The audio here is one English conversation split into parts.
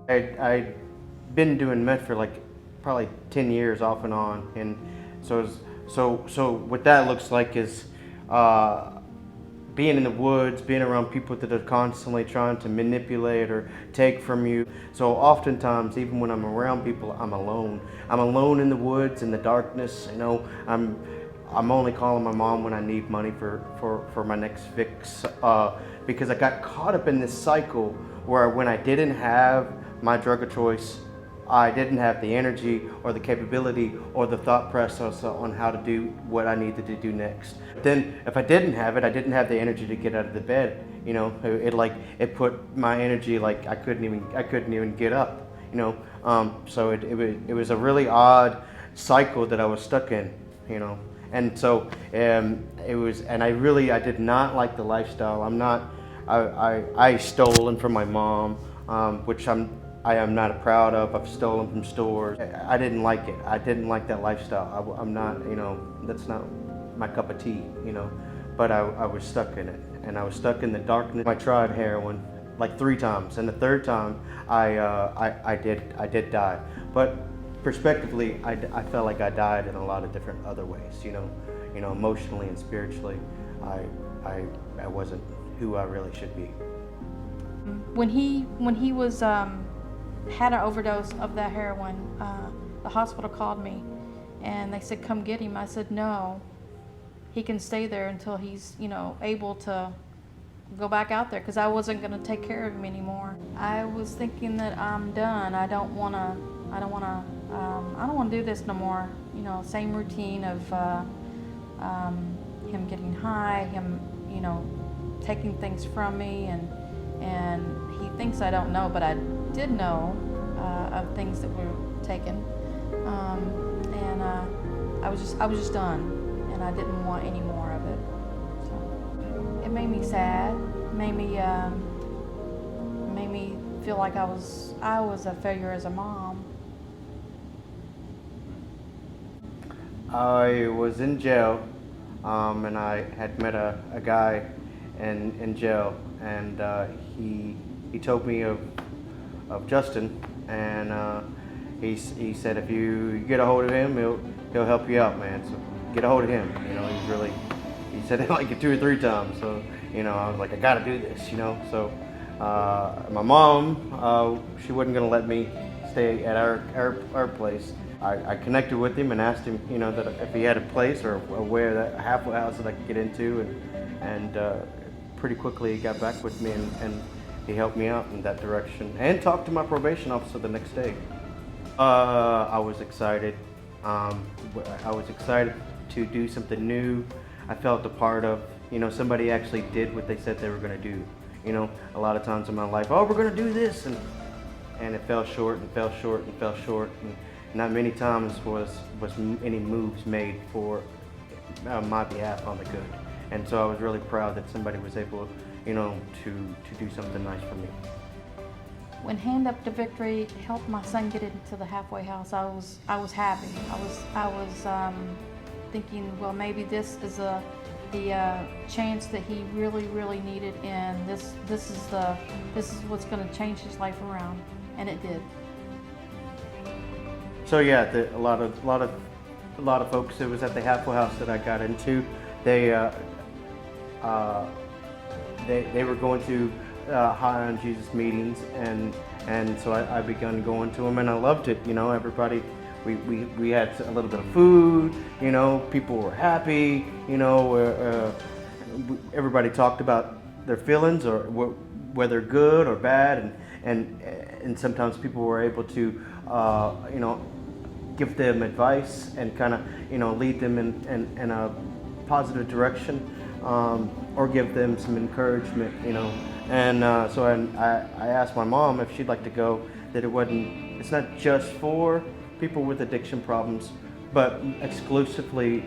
I'd been doing meth for like probably 10 years off and on, and so what that looks like is being in the woods, being around people that are constantly trying to manipulate or take from you. So oftentimes, even when I'm around people, I'm alone. I'm alone in the woods, in the darkness. I'm only calling my mom when I need money for my next fix, because I got caught up in this cycle where when I didn't have my drug of choice, I didn't have the energy or the capability or the thought process on how to do what I needed to do next. Then if I didn't have it, I didn't have the energy to get out of the bed. It put my energy, like I couldn't even get up. So it was a really odd cycle that I was stuck in. And so I did not like the lifestyle. I stolen from my mom, which I am not proud of. I've stolen from stores. I didn't like it. I didn't like that lifestyle. I'm not, that's not my cup of tea, but I was stuck in it, and I was stuck in the darkness. I tried heroin like 3 times, and the 3rd time I did die. But prospectively, I felt like I died in a lot of different other ways, emotionally and spiritually. I wasn't who I really should be. When he was had an overdose of that heroin, the hospital called me and they said, come get him. I said, no, he can stay there until he's, able to go back out there, because I wasn't going to take care of him anymore. I was thinking that I'm done. I don't want to do this no more. Same routine of him getting high, him, taking things from me, and he thinks I don't know, but I did know of things that were taken, and I was just done, and I didn't want any more of it. So it made me sad, made me feel like I was a failure as a mom. I was in jail, and I had met a guy in jail, and he told me of Justin, and he said if you get a hold of him, he'll help you out, man. So get a hold of him. He said it like 2 or 3 times. So I was like, I gotta do this. So my mom, she wasn't gonna let me stay at our place. I connected with him and asked him, that if he had a place or where that halfway house that I could get into, and pretty quickly he got back with me, and he helped me out in that direction, and talked to my probation officer the next day. I was excited. I was excited to do something new. I felt a part of, somebody actually did what they said they were going to do. A lot of times in my life, oh, we're going to do this, and it fell short and fell short and fell short, and not many times was any moves made for my behalf on the good. And so I was really proud that somebody was able, to do something nice for me. When Hand Up to Victory helped my son get into the halfway house, I was happy. I was thinking, well, maybe this is the chance that he really needed, and this is what's going to change his life around, and it did. So yeah, a lot of folks. It was at the halfway house that I got into. They were going to High on Jesus meetings, and so I begun going to them, and I loved it. Everybody, we had a little bit of food. People were happy. Everybody talked about their feelings, or whether good or bad, and sometimes people were able to give them advice and kind of lead them in a positive direction, or give them some encouragement, and so I asked my mom if she'd like to go, that it's not just for people with addiction problems, but exclusively,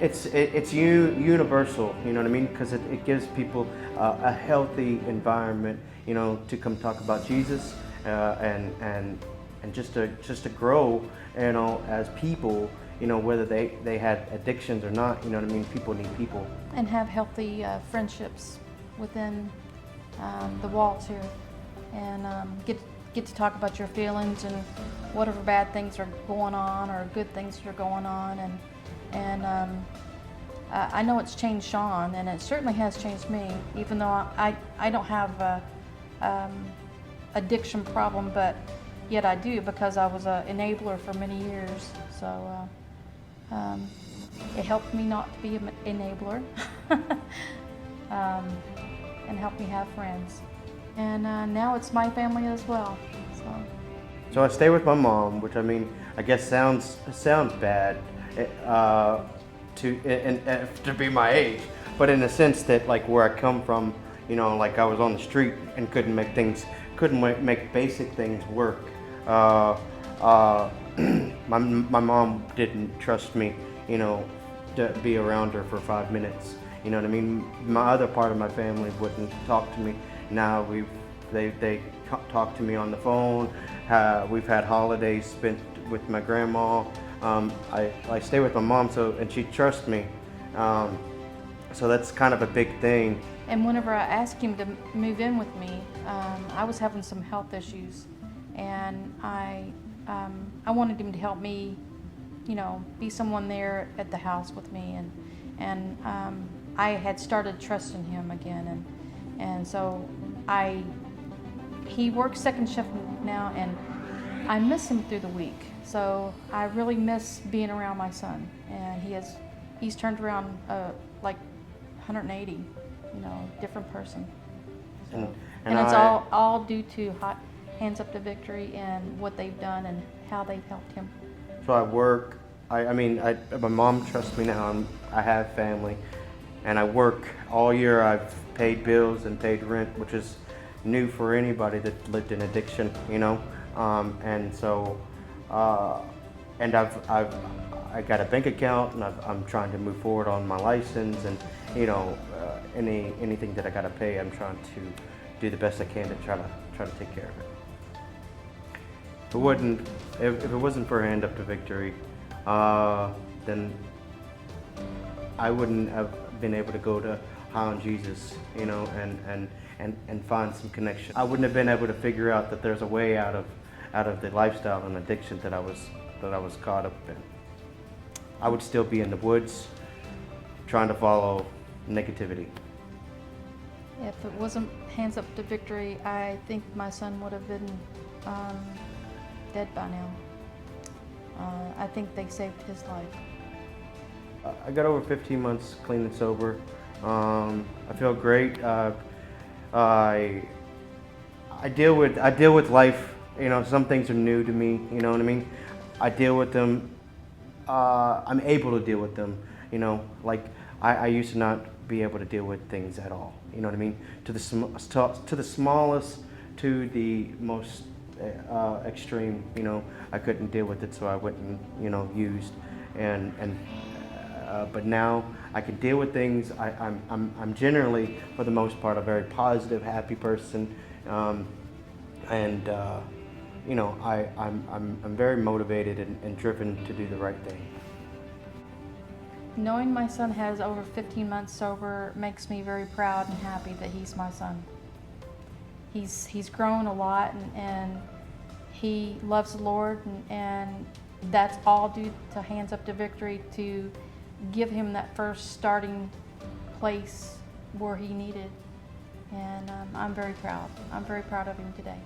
it's universal, you know what I mean? Because it gives people a healthy environment, to come talk about Jesus, and just to grow, as people, whether they had addictions or not, you know what I mean? People need people. And have healthy friendships within the walls here. and get to talk about your feelings and whatever bad things are going on or good things that are going on, and I know it's changed Shawn, and it certainly has changed me, even though I don't have a addiction problem, but yet I do, because I was an enabler for many years. So it helped me not to be an enabler, and helped me have friends. And now it's my family as well. So I stay with my mom, which, I mean, I guess sounds bad to be my age, but in the sense that, like, where I come from, you know, like, I was on the street and couldn't make basic things work. My mom didn't trust me, you know, to be around her for 5 minutes. You know what I mean? My other part of my family wouldn't talk to me. Now they talk to me on the phone. We've had holidays spent with my grandma. I stay with my mom, and she trusts me. So that's kind of a big thing. And whenever I asked him to move in with me, I was having some health issues, and I wanted him to help me, you know, be someone there at the house with me, and I had started trusting him again, and so he works second shift now, and I miss him through the week. So I really miss being around my son, and he's turned around like 180, you know, different person. So, and it's all due to Hands Up to Victory and what they've done and how they've helped him. So I work. My mom trusts me now. I have family, and I work all year. I've paid bills and paid rent, which is new for anybody that lived in addiction, you know. And so, and I got a bank account, and I'm trying to move forward on my license, and, you know, anything that I got to pay, I'm trying to do the best I can to try to take care of it. If it wasn't for Hand Up to Victory, then I wouldn't have been able to go to High on Jesus, you know, and find some connection. I wouldn't have been able to figure out that there's a way out of the lifestyle and addiction that I was caught up in. I would still be in the woods trying to follow negativity. If it wasn't Hands Up to Victory, I think my son would have been dead by now. I think they saved his life. I got over 15 months clean and sober. I feel great. I deal with life. You know, some things are new to me. You know what I mean? I deal with them. I'm able to deal with them. You know, like I used to not be able to deal with things at all. You know what I mean? To the smallest, to the most extreme. You know, I couldn't deal with it, so I went and, you know, used. But now I can deal with things. I'm generally, for the most part, a very positive, happy person, you know, I'm very motivated and driven to do the right thing. Knowing my son has over 15 months sober makes me very proud and happy that he's my son. He's grown a lot, and he loves the Lord, and that's all due to Hands Up to Victory, to give him that first starting place where he needed. And I'm very proud. I'm very proud of him today.